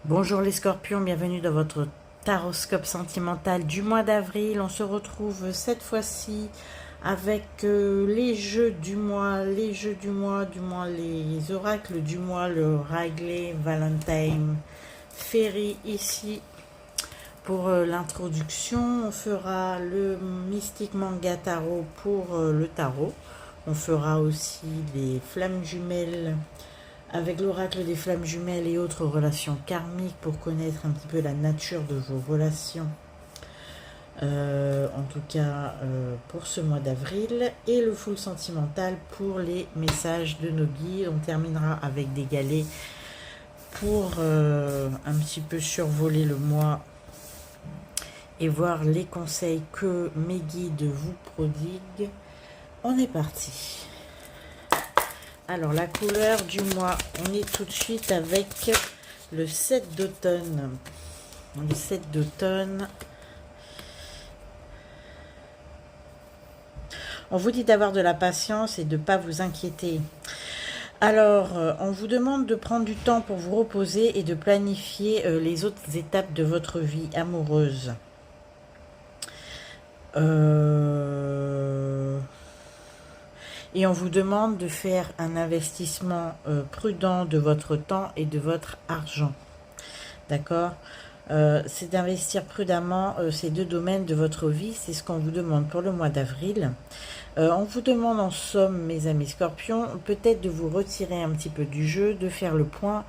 Bonjour les scorpions, bienvenue dans votre taroscope sentimental du mois d'avril. On se retrouve cette fois-ci avec les jeux du mois, les oracles du mois, le Ragley Valentine Ferry ici. Pour l'introduction, on fera le Mystic Manga Tarot pour le tarot. On fera aussi les flammes jumelles avec l'oracle des flammes jumelles et autres relations karmiques pour connaître un petit peu la nature de vos relations. En tout cas pour ce mois d'avril, et le full sentimental pour les messages de nos guides. On terminera avec des galets pour un petit peu survoler le mois et voir les conseils que mes guides vous prodiguent. On est parti. Alors, la couleur du mois, on est tout de suite avec le 7 d'automne. Le 7 d'automne. On vous dit d'avoir de la patience et de ne pas vous inquiéter. Alors, on vous demande de prendre du temps pour vous reposer et de planifier les autres étapes de votre vie amoureuse. Et on vous demande de faire un investissement prudent de votre temps et de votre argent. D'accord ? C'est d'investir prudemment ces deux domaines de votre vie. C'est ce qu'on vous demande pour le mois d'avril. On vous demande en somme, mes amis scorpions, peut-être de vous retirer un petit peu du jeu, de faire le point,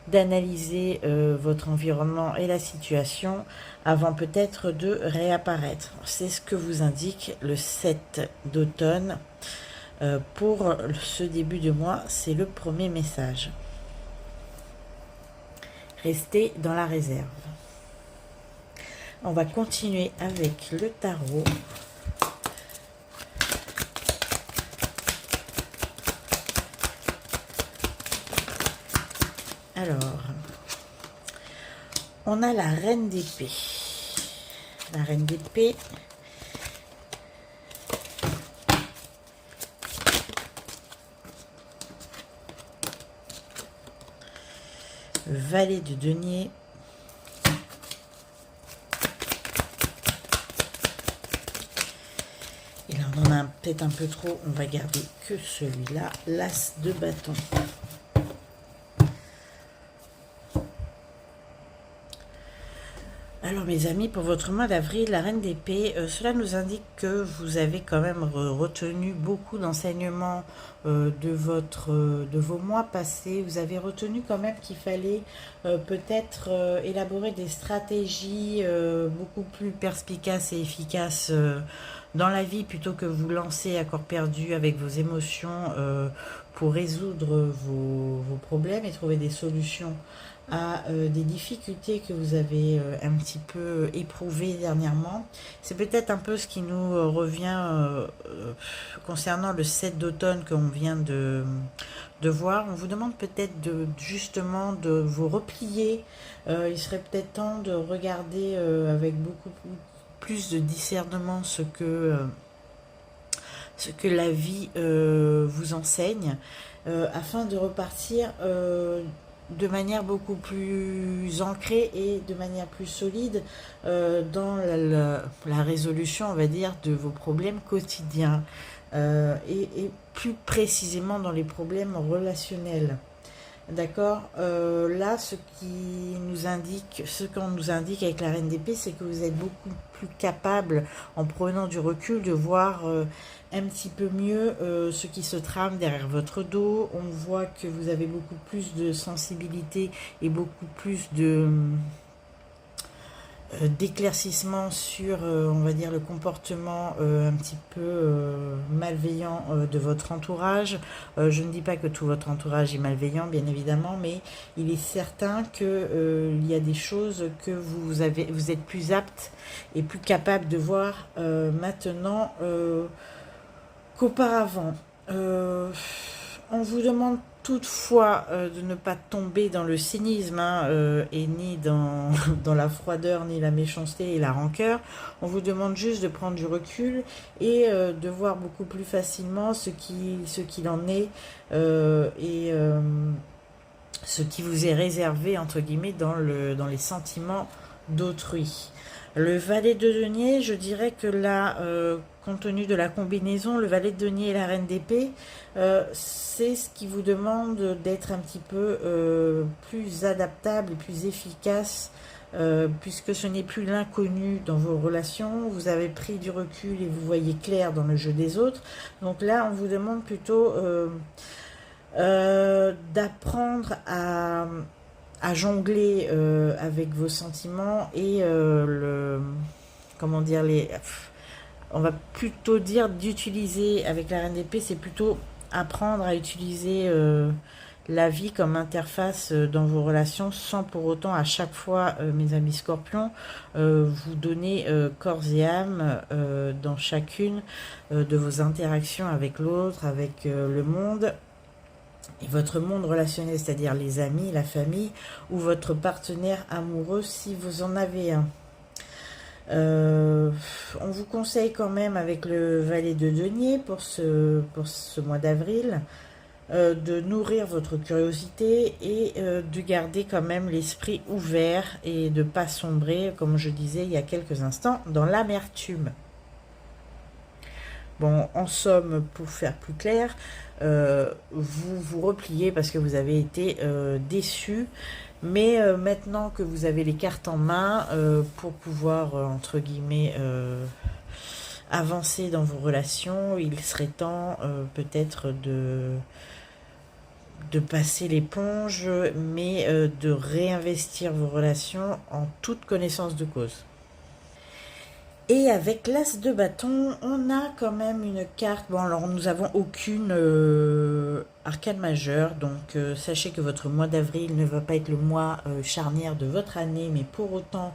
d'analyser votre environnement et la situation avant peut-être de réapparaître. C'est ce que vous indique le 7 d'automne. Pour ce début de mois, c'est le premier message. Restez dans la réserve. On va continuer avec le tarot. Alors, on a la reine d'épée. La reine d'épée. Valet de denier. Et là, on en a peut-être un peu trop. On va garder que celui-là. L'as de bâton. Alors mes amis, pour votre mois d'avril, la reine d'épée, cela nous indique que vous avez quand même retenu beaucoup d'enseignements de vos mois passés. Vous avez retenu quand même qu'il fallait peut-être élaborer des stratégies beaucoup plus perspicaces et efficaces dans la vie, plutôt que vous lancer à corps perdu avec vos émotions pour résoudre vos problèmes et trouver des solutions à des difficultés que vous avez un petit peu éprouvées dernièrement. C'est peut-être un peu ce qui nous revient concernant le 7 d'automne qu'on vient de voir. On vous demande peut-être justement de vous replier. Il serait peut-être temps de regarder avec beaucoup plus de discernement ce que la vie vous enseigne, afin de repartir de manière beaucoup plus ancrée et de manière plus solide dans la résolution, on va dire, de vos problèmes quotidiens et plus précisément dans les problèmes relationnels. D'accord. Là, ce qu'on nous indique avec la reine d'épée, c'est que vous êtes beaucoup plus capable, en prenant du recul, de voir un petit peu mieux ce qui se trame derrière votre dos. On voit que vous avez beaucoup plus de sensibilité et beaucoup plus d'éclaircissement sur, on va dire, le comportement un petit peu malveillant de votre entourage. Je ne dis pas que tout votre entourage est malveillant, bien évidemment, mais il est certain que il y a des choses que vous êtes plus apte et plus capable de voir maintenant qu'auparavant. On vous demande toutefois de ne pas tomber dans le cynisme, et ni dans, dans la froideur, ni la méchanceté et la rancœur. On vous demande juste de prendre du recul et de voir beaucoup plus facilement ce qu'il en est, et ce qui vous est réservé, entre guillemets, dans les sentiments d'autrui. Le valet de denier, je dirais que là, compte tenu de la combinaison, le valet de denier et la reine d'épée, c'est ce qui vous demande d'être un petit peu plus adaptable et plus efficace, puisque ce n'est plus l'inconnu dans vos relations, vous avez pris du recul et vous voyez clair dans le jeu des autres. Donc là, on vous demande plutôt d'apprendre à jongler avec vos sentiments et comment dire, on va plutôt dire d'utiliser, avec la reine d'épée, c'est plutôt apprendre à utiliser la vie comme interface dans vos relations, sans pour autant à chaque fois, mes amis scorpions, vous donner corps et âme dans chacune de vos interactions avec l'autre, avec le monde et votre monde relationnel, c'est-à-dire les amis, la famille ou votre partenaire amoureux si vous en avez un. On vous conseille quand même avec le valet de denier pour ce mois d'avril de nourrir votre curiosité et de garder quand même l'esprit ouvert et de ne pas sombrer, comme je disais il y a quelques instants, dans l'amertume. Bon, en somme, pour faire plus clair, vous vous repliez parce que vous avez été déçu. Mais maintenant que vous avez les cartes en main pour pouvoir, entre guillemets, avancer dans vos relations, il serait temps peut-être de passer l'éponge, mais de réinvestir vos relations en toute connaissance de cause. Et avec l'as de bâton, on a quand même une carte. Bon, alors nous n'avons aucune arcane majeure, donc sachez que votre mois d'avril ne va pas être le mois charnière de votre année, mais pour autant,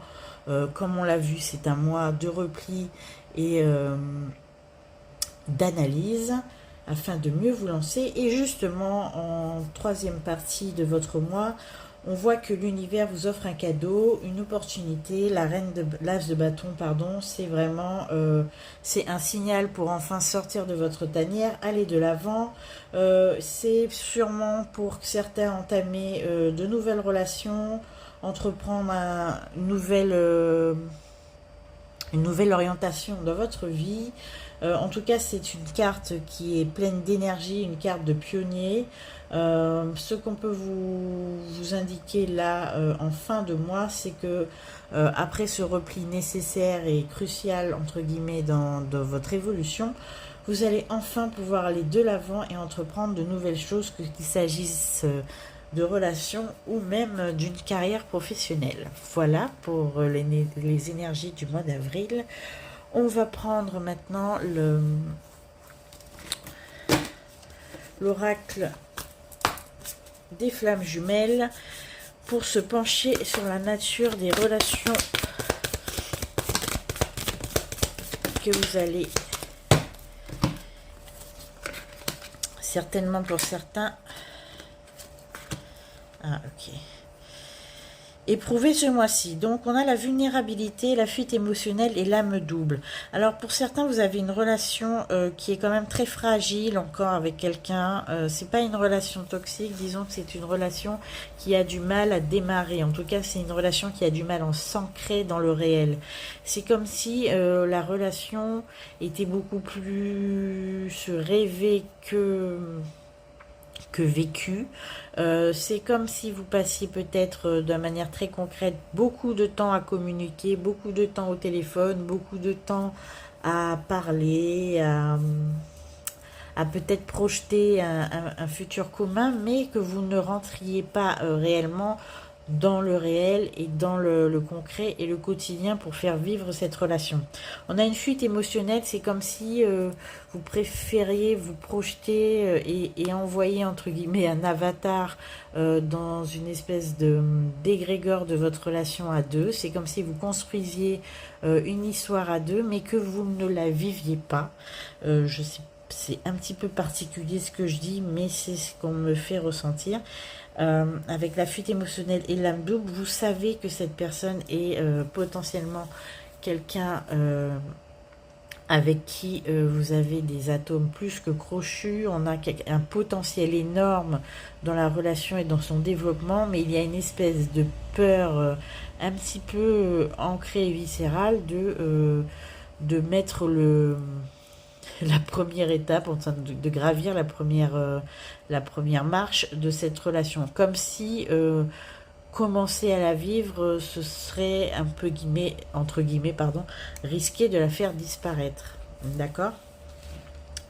comme on l'a vu, c'est un mois de repli et d'analyse afin de mieux vous lancer. Et justement, en troisième partie de votre mois, on voit que l'univers vous offre un cadeau, une opportunité. L'as de bâton, pardon, c'est vraiment c'est un signal pour enfin sortir de votre tanière, aller de l'avant. C'est sûrement pour certains entamer de nouvelles relations, entreprendre une nouvelle orientation dans votre vie. En tout cas, c'est une carte qui est pleine d'énergie, une carte de pionnier. Ce qu'on peut vous indiquer là en fin de mois, c'est que après ce repli nécessaire et crucial entre guillemets dans votre évolution, vous allez enfin pouvoir aller de l'avant et entreprendre de nouvelles choses, qu'il s'agisse de relations ou même d'une carrière professionnelle. Voilà pour les énergies du mois d'avril. On va prendre maintenant l'oracle des flammes jumelles pour se pencher sur la nature des relations que vous allez certainement pour certains éprouver ce mois-ci. Donc on a la vulnérabilité, la fuite émotionnelle et l'âme double. Alors pour certains, vous avez une relation qui est quand même très fragile encore avec quelqu'un. C'est pas une relation toxique, disons que c'est une relation qui a du mal à démarrer. En tout cas, c'est une relation qui a du mal à s'ancrer dans le réel. C'est comme si la relation était beaucoup plus rêvée que vécu. C'est comme si vous passiez peut-être d'une manière très concrète beaucoup de temps à communiquer, beaucoup de temps au téléphone, beaucoup de temps à parler, à peut-être projeter un futur commun, mais que vous ne rentriez pas réellement dans le réel et dans le concret et le quotidien pour faire vivre cette relation. On a une fuite émotionnelle, c'est comme si vous préfériez vous projeter et envoyer entre guillemets un avatar dans une espèce de d'égrégore de votre relation à deux. C'est comme si vous construisiez une histoire à deux, mais que vous ne la viviez pas. Je sais, c'est un petit peu particulier ce que je dis, mais c'est ce qu'on me fait ressentir. Avec la fuite émotionnelle et l'âme double, vous savez que cette personne est potentiellement quelqu'un avec qui vous avez des atomes plus que crochus. On a un potentiel énorme dans la relation et dans son développement, mais il y a une espèce de peur un petit peu ancrée et viscérale de mettre la première étape, enfin de gravir la première marche de cette relation. Comme si commencer à la vivre, ce serait un peu entre guillemets, pardon, risquer de la faire disparaître. D'accord?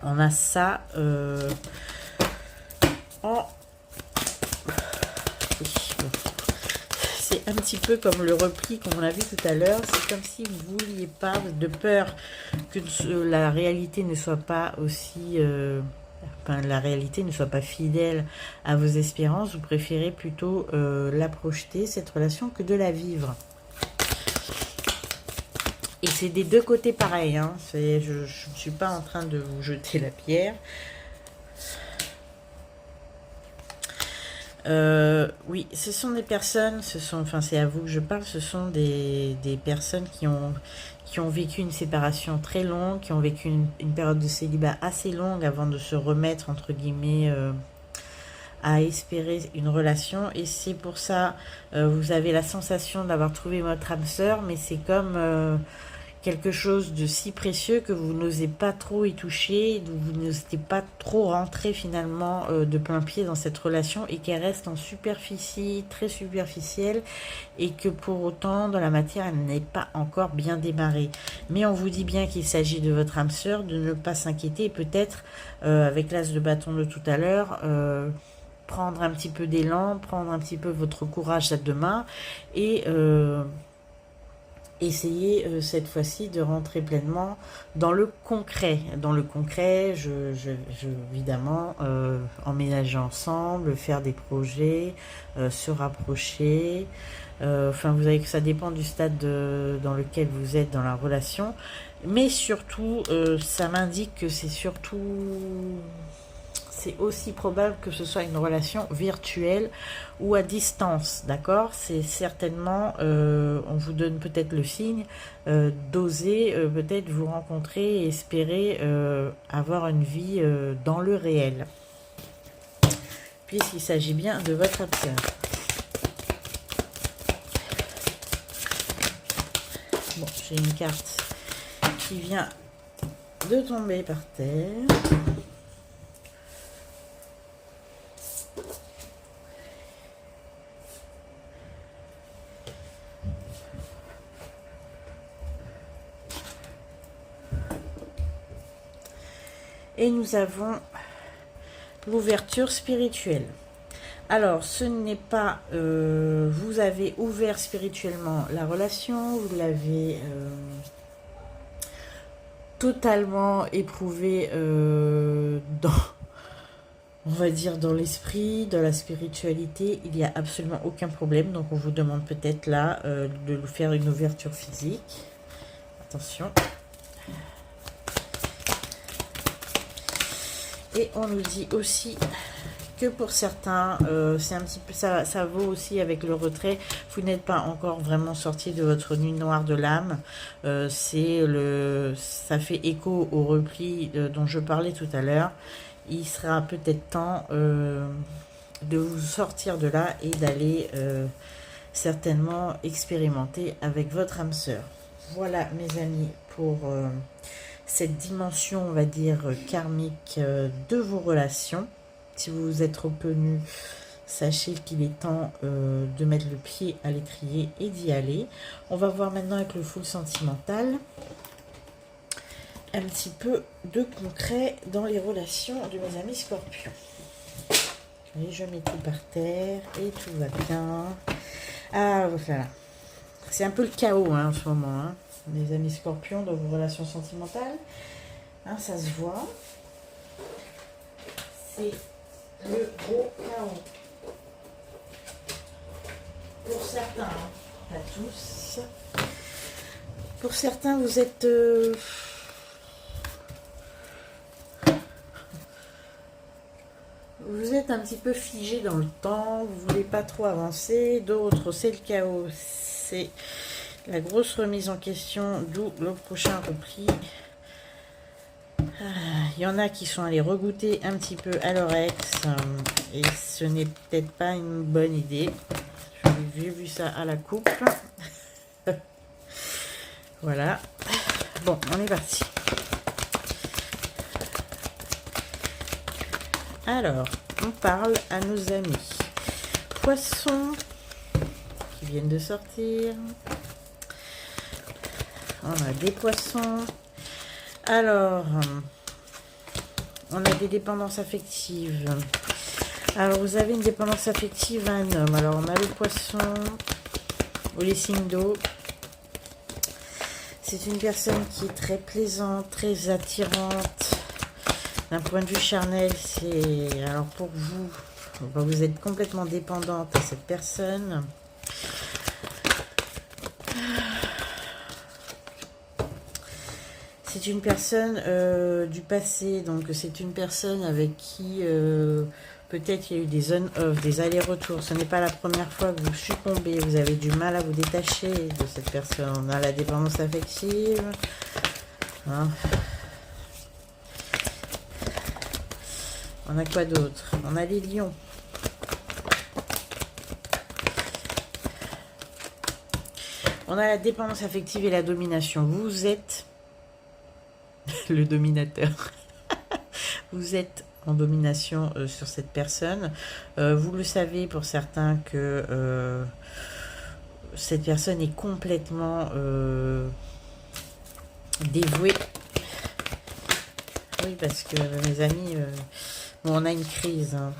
On a ça en... C'est un petit peu comme le repli qu'on a vu tout à l'heure. C'est comme si vous ne vouliez pas, de peur que la réalité ne soit pas aussi... la réalité ne soit pas fidèle à vos espérances, vous préférez plutôt la projeter, cette relation, que de la vivre. Et c'est des deux côtés pareil, hein. Je ne suis pas en train de vous jeter la pierre. Oui, ce sont des personnes, enfin c'est à vous que je parle, ce sont des personnes qui ont vécu une séparation très longue, qui ont vécu une période de célibat assez longue avant de se remettre, entre guillemets, à espérer une relation. Et c'est pour ça, vous avez la sensation d'avoir trouvé votre âme sœur, mais c'est comme quelque chose de si précieux que vous n'osez pas trop y toucher, vous n'osez pas trop rentrer finalement de plein pied dans cette relation, et qu'elle reste en superficie, très superficielle, et que pour autant dans la matière elle n'est pas encore bien démarrée. Mais on vous dit bien qu'il s'agit de votre âme sœur, de ne pas s'inquiéter, et peut-être avec l'as de bâton de tout à l'heure, prendre un petit peu d'élan, prendre un petit peu votre courage à deux mains, et essayer cette fois-ci de rentrer pleinement dans le concret. Dans le concret, évidemment, emménager ensemble, faire des projets, se rapprocher. Enfin, vous savez que ça dépend du stade dans lequel vous êtes dans la relation. Mais surtout, ça m'indique que c'est aussi probable que ce soit une relation virtuelle ou à distance, d'accord? C'est certainement, on vous donne peut-être le signe d'oser peut-être vous rencontrer et espérer avoir une vie dans le réel, puisqu'il s'agit bien de votre âme sœur. Bon, j'ai une carte qui vient de tomber par terre. Et nous avons l'ouverture spirituelle. Alors, ce n'est pas... vous avez ouvert spirituellement la relation, vous l'avez totalement éprouvé dans... On va dire dans l'esprit, dans la spiritualité, il n'y a absolument aucun problème. Donc on vous demande peut-être là de faire une ouverture physique. Attention. Et on nous dit aussi que pour certains, c'est un petit peu ça vaut aussi avec le retrait. Vous n'êtes pas encore vraiment sorti de votre nuit noire de l'âme. Ça fait écho au repli dont je parlais tout à l'heure. Il sera peut-être temps de vous sortir de là et d'aller certainement expérimenter avec votre âme sœur. Voilà mes amis pour cette dimension, on va dire, karmique de vos relations. Si vous vous êtes reconnu, sachez qu'il est temps de mettre le pied à l'étrier et d'y aller. On va voir maintenant avec le full sentimental un petit peu de concret dans les relations de mes amis scorpions. Et je mets tout par terre et tout va bien. Ah voilà. C'est un peu le chaos en ce moment, hein, mes amis scorpions, dans vos relations sentimentales. Hein, ça se voit. C'est le gros chaos. Pour certains, hein, pas tous. Pour certains, vous êtes... vous êtes un petit peu figé dans le temps, vous voulez pas trop avancer. D'autres, c'est le chaos, c'est la grosse remise en question, d'où le prochain repli. il y en a qui sont allés regoûter un petit peu à leur ex et ce n'est peut-être pas une bonne idée. J'ai vu ça à la coupe. Voilà. Bon, on est parti. Alors, on parle à nos amis poissons qui viennent de sortir. On a des poissons. Alors, on a des dépendances affectives. Alors, vous avez une dépendance affective à un homme. Alors, on a le poisson ou les signes d'eau. C'est une personne qui est très plaisante, très attirante. D'un point de vue charnel, c'est... Alors, pour vous, vous êtes complètement dépendante à cette personne. C'est une personne du passé, donc c'est une personne avec qui peut-être il y a eu des on-off, des allers-retours. Ce n'est pas la première fois que vous succombez, vous avez du mal à vous détacher de cette personne. On a la dépendance affective. Hein. On a quoi d'autre? On a les lions. On a la dépendance affective et la domination. Vous êtes le dominateur. Vous êtes en domination sur cette personne. Vous le savez pour certains que cette personne est complètement dévouée. Oui, parce que mes amis, bon, on a une crise. Hein.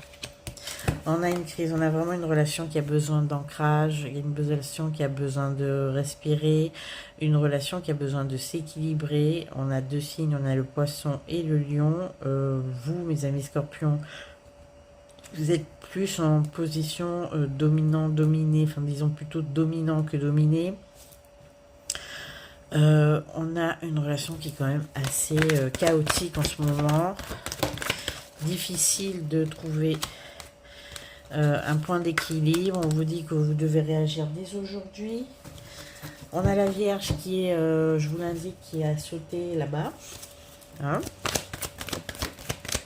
On a une crise, on a vraiment une relation qui a besoin d'ancrage, il y a une relation qui a besoin de respirer, une relation qui a besoin de s'équilibrer. On a deux signes, on a le poisson et le lion. Vous, mes amis scorpions, vous êtes plus en position dominant-dominé, enfin disons plutôt dominant que dominé. On a une relation qui est quand même assez chaotique en ce moment. Difficile de trouver un point d'équilibre. On vous dit que vous devez réagir dès aujourd'hui. On a la Vierge qui est, je vous l'indique, qui a sauté là-bas. Hein.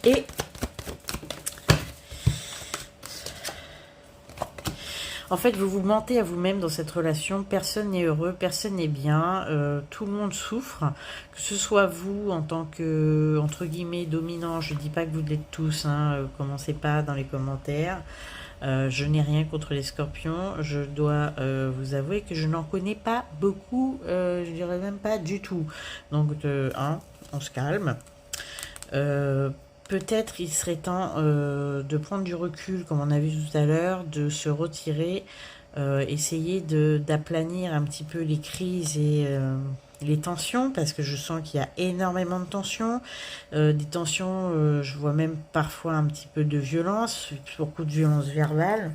Et en fait, vous vous mentez à vous-même dans cette relation. Personne n'est heureux, personne n'est bien. Tout le monde souffre. Que ce soit vous en tant que, entre guillemets, dominant. Je ne dis pas que vous l'êtes tous. Hein, commencez pas dans les commentaires. Je n'ai rien contre les scorpions. Je dois vous avouer que je n'en connais pas beaucoup. Je dirais même pas du tout. Donc, on se calme. Peut-être il serait temps de prendre du recul, comme on a vu tout à l'heure, de se retirer, essayer d'aplanir un petit peu les crises et les tensions, parce que je sens qu'il y a énormément de tensions. Des tensions, je vois même parfois un petit peu de violence, beaucoup de violence verbale.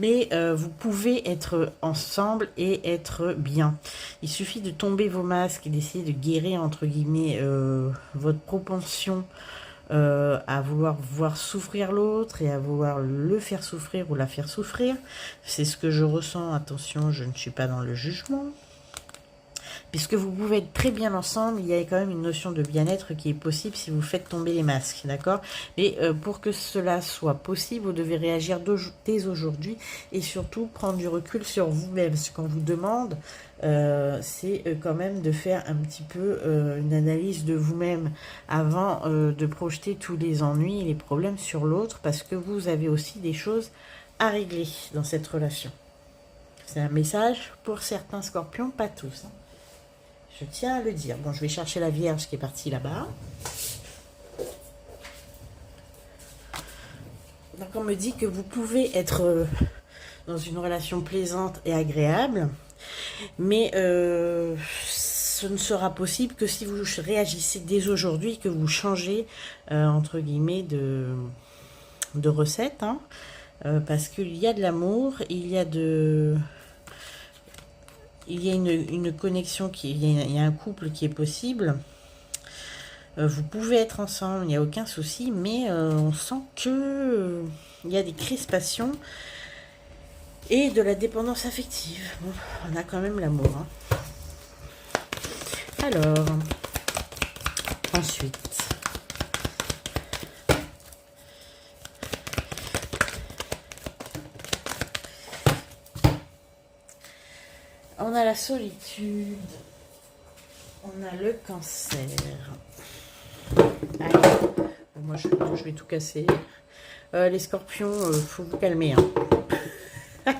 Mais vous pouvez être ensemble et être bien. Il suffit de tomber vos masques et d'essayer de guérir, entre guillemets, votre propension à vouloir voir souffrir l'autre et à vouloir le faire souffrir ou la faire souffrir. C'est ce que je ressens. Attention, je ne suis pas dans le jugement. Puisque vous pouvez être très bien ensemble, il y a quand même une notion de bien-être qui est possible si vous faites tomber les masques, d'accord? Mais pour que cela soit possible, vous devez réagir dès aujourd'hui et surtout prendre du recul sur vous-même. Ce qu'on vous demande, c'est quand même de faire un petit peu une analyse de vous-même avant de projeter tous les ennuis et les problèmes sur l'autre, parce que vous avez aussi des choses à régler dans cette relation. C'est un message pour certains scorpions, pas tous, hein. Je tiens à le dire. Bon, je vais chercher la Vierge qui est partie là-bas. Donc, on me dit que vous pouvez être dans une relation plaisante et agréable, mais ce ne sera possible que si vous réagissez dès aujourd'hui, que vous changez, entre guillemets, de recette, hein, parce qu'il y a de l'amour, il y a une connexion, il y a un couple qui est possible. Vous pouvez être ensemble, il n'y a aucun souci, mais on sent que il y a des crispations et de la dépendance affective. Bon, on a quand même l'amour. Hein. Alors, ensuite, On a la solitude. On a le cancer. Allez. Moi, je vais tout casser. Les scorpions, faut vous calmer. Hein.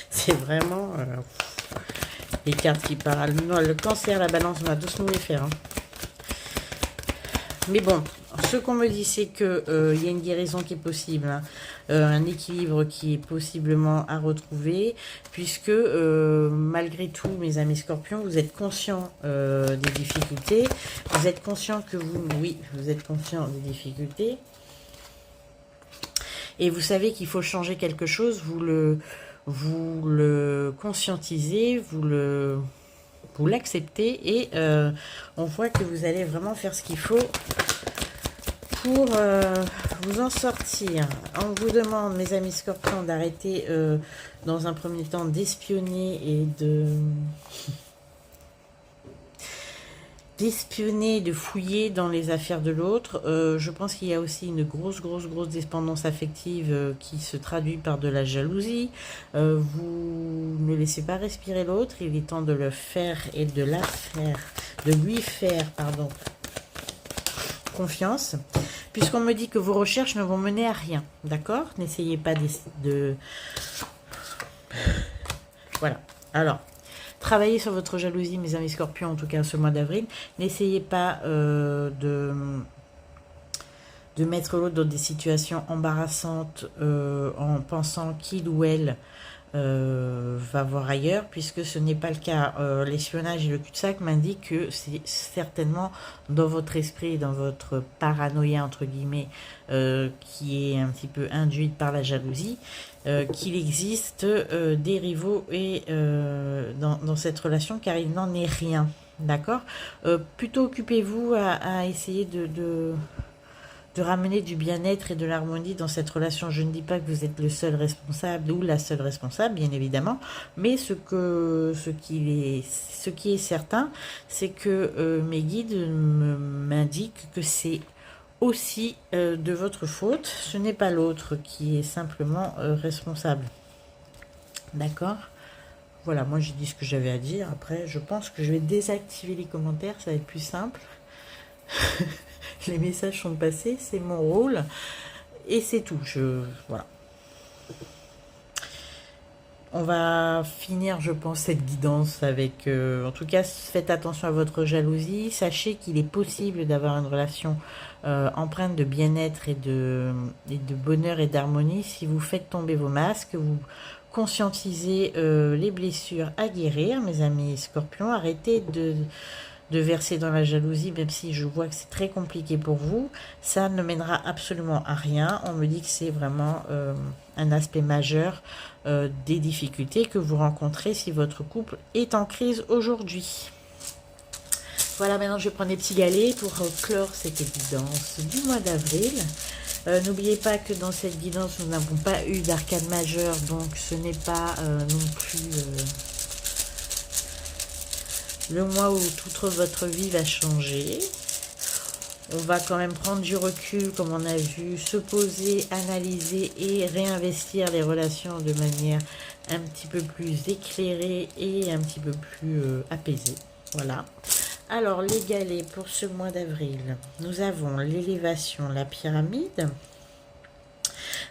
C'est vraiment les cartes qui parlent. Non, le cancer, la balance, on va tous nous les faire. Hein. Mais bon, ce qu'on me dit, c'est que il y a une guérison qui est possible, hein, un équilibre qui est possiblement à retrouver, puisque malgré tout, mes amis scorpions, vous êtes conscients des difficultés, vous êtes conscients que vous êtes conscients des difficultés, et vous savez qu'il faut changer quelque chose, vous le conscientisez, vous l'acceptez, et on voit que vous allez vraiment faire ce qu'il faut pour vous en sortir. On vous demande, mes amis scorpions, d'arrêter dans un premier temps d'espionner et de fouiller dans les affaires de l'autre. Je pense qu'il y a aussi une grosse dépendance affective qui se traduit par de la jalousie. Vous ne laissez pas respirer l'autre, il est temps de le faire et de la faire, de lui faire, pardon, confiance, puisqu'on me dit que vos recherches ne vont mener à rien, d'accord? N'essayez pas de... Voilà, alors... Travaillez sur votre jalousie, mes amis scorpions, en tout cas ce mois d'avril. N'essayez pas de mettre l'autre dans des situations embarrassantes en pensant qu'il ou elle va voir ailleurs, puisque ce n'est pas le cas. L'espionnage et le cul-de-sac m'indiquent que c'est certainement dans votre esprit, dans votre paranoïa, entre guillemets, qui est un petit peu induite par la jalousie, qu'il existe des rivaux et dans cette relation, car il n'en est rien. D'accord. Plutôt occupez-vous à essayer de ramener du bien-être et de l'harmonie dans cette relation. Je ne dis pas que vous êtes le seul responsable ou la seule responsable, bien évidemment, mais ce qui est certain, c'est que mes guides m'indiquent que c'est aussi de votre faute. Ce n'est pas l'autre qui est simplement responsable. D'accord ? Voilà, moi j'ai dit ce que j'avais à dire. Après, je pense que je vais désactiver les commentaires, ça va être plus simple. Les messages sont passés, c'est mon rôle. Et c'est tout. Voilà. On va finir, je pense, cette guidance avec... en tout cas, faites attention à votre jalousie. Sachez qu'il est possible d'avoir une relation empreinte de bien-être et de bonheur et d'harmonie si vous faites tomber vos masques, vous conscientisez les blessures à guérir, mes amis scorpions. Arrêtez de verser dans la jalousie, même si je vois que c'est très compliqué pour vous. Ça ne mènera absolument à rien. On me dit que c'est vraiment un aspect majeur des difficultés que vous rencontrez si votre couple est en crise aujourd'hui. Voilà, maintenant je vais prendre des petits galets pour clore cette guidance du mois d'avril. N'oubliez pas que dans cette guidance, nous n'avons pas eu d'arcane majeure, donc ce n'est pas non plus... le mois où toute votre vie va changer. On va quand même prendre du recul, comme on a vu, se poser, analyser et réinvestir les relations de manière un petit peu plus éclairée et un petit peu plus apaisée. Voilà. Alors, les galets pour ce mois d'avril. Nous avons l'élévation, la pyramide.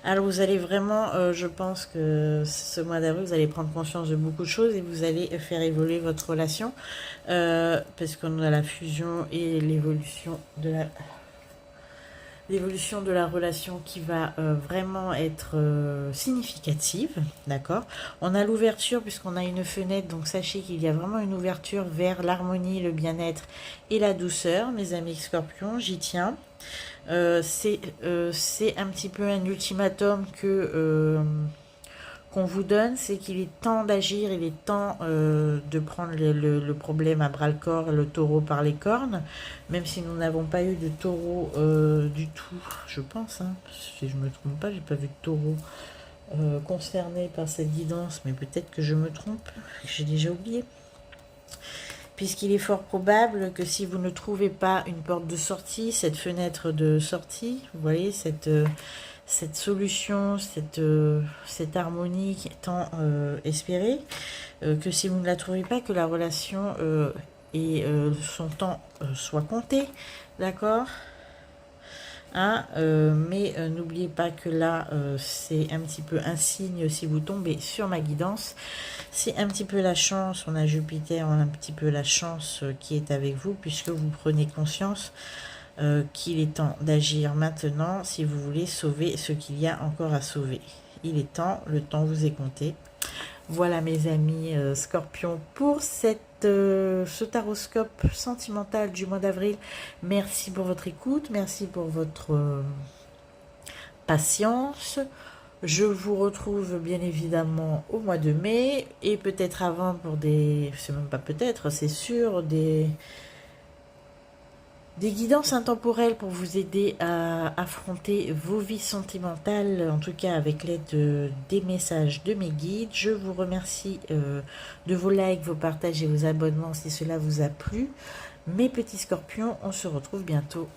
Alors vous allez vraiment, je pense que ce mois d'avril, vous allez prendre conscience de beaucoup de choses et vous allez faire évoluer votre relation parce qu'on a la fusion et l'évolution de la relation qui va vraiment être significative, d'accord. On a l'ouverture puisqu'on a une fenêtre, donc sachez qu'il y a vraiment une ouverture vers l'harmonie, le bien-être et la douceur, mes amis scorpions, j'y tiens. C'est un petit peu un ultimatum qu'on vous donne, c'est qu'il est temps d'agir, il est temps de prendre le problème à bras le corps, le taureau par les cornes, même si nous n'avons pas eu de taureau du tout, je pense, hein, si je me trompe pas, j'ai pas vu de taureau concerné par cette guidance, mais peut-être que je me trompe, j'ai déjà oublié. Puisqu'il est fort probable que si vous ne trouvez pas une porte de sortie, cette fenêtre de sortie, vous voyez, cette solution, cette harmonie qui est tant espérée, que si vous ne la trouvez pas, que la relation et son temps soit compté, d'accord, hein, mais n'oubliez pas que là, c'est un petit peu un signe si vous tombez sur ma guidance. C'est un petit peu la chance, on a Jupiter, on a un petit peu la chance qui est avec vous, puisque vous prenez conscience qu'il est temps d'agir maintenant si vous voulez sauver ce qu'il y a encore à sauver. Il est temps, le temps vous est compté. Voilà mes amis Scorpions pour ce taroscope sentimental du mois d'avril. Merci pour votre écoute, merci pour votre patience. Je vous retrouve bien évidemment au mois de mai et peut-être avant pour c'est même pas peut-être, c'est sûr, des guidances intemporelles pour vous aider à affronter vos vies sentimentales, en tout cas avec l'aide des messages de mes guides. Je vous remercie de vos likes, vos partages et vos abonnements si cela vous a plu. Mes petits scorpions, on se retrouve bientôt.